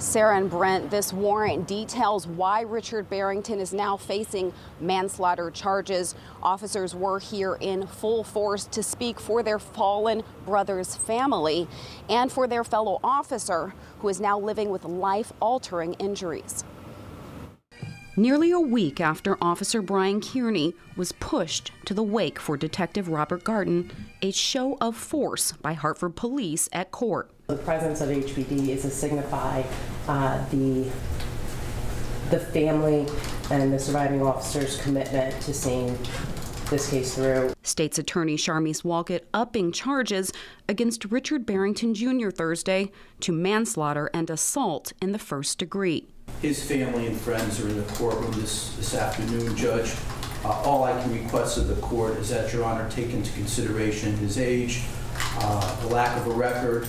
Sarah and Brent, this warrant details why Richard Barrington is now facing manslaughter charges. Officers were here in full force to speak for their fallen brother's family and for their fellow officer who is now living with life-altering injuries. Nearly a week after Officer Brian Kearney was pushed to the wake for Detective Robert Garten, a show of force by Hartford Police at court. The presence of HPD is to signify the family and the surviving officer's commitment to seeing this case through. State's Attorney Sharmise Walcott upping charges against Richard Barrington Jr. Thursday to manslaughter and assault in the first degree. His family and friends are in the courtroom this afternoon, Judge. All I can request of the court is that Your Honor take into consideration his age, the lack of a record,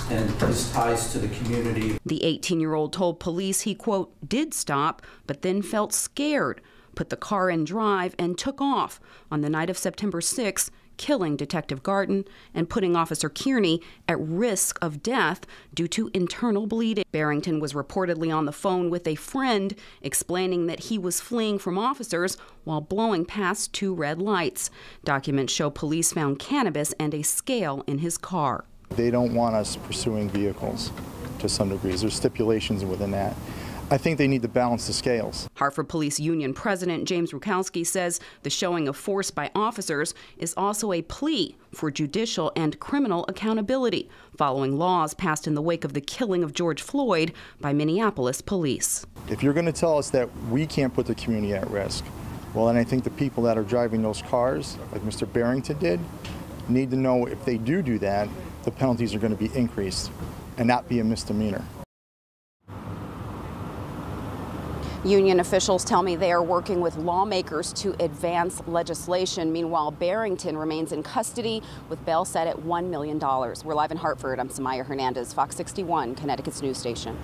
and his ties to the community. The 18-year-old told police he, quote, did stop, but then felt scared, put the car in drive, and took off on the night of September 6th, killing Detective Garten and putting Officer Kearney at risk of death due to internal bleeding. Barrington was reportedly on the phone with a friend explaining that he was fleeing from officers while blowing past two red lights. Documents show police found cannabis and a scale in his car. They don't want us pursuing vehicles to some degrees. There's stipulations within that. I think they need to balance the scales. Hartford Police Union President James Rukowski says the showing of force by officers is also a plea for judicial and criminal accountability following laws passed in the wake of the killing of George Floyd by Minneapolis police. If you're going to tell us that we can't put the community at risk, well, then I think the people that are driving those cars, like Mr. Barrington did, need to know if they do that, the penalties are going to be increased and not be a misdemeanor. Union officials tell me they are working with lawmakers to advance legislation. Meanwhile, Barrington remains in custody with bail set at $1 million. We're live in Hartford. I'm Samaya Hernandez, Fox 61, Connecticut's news station.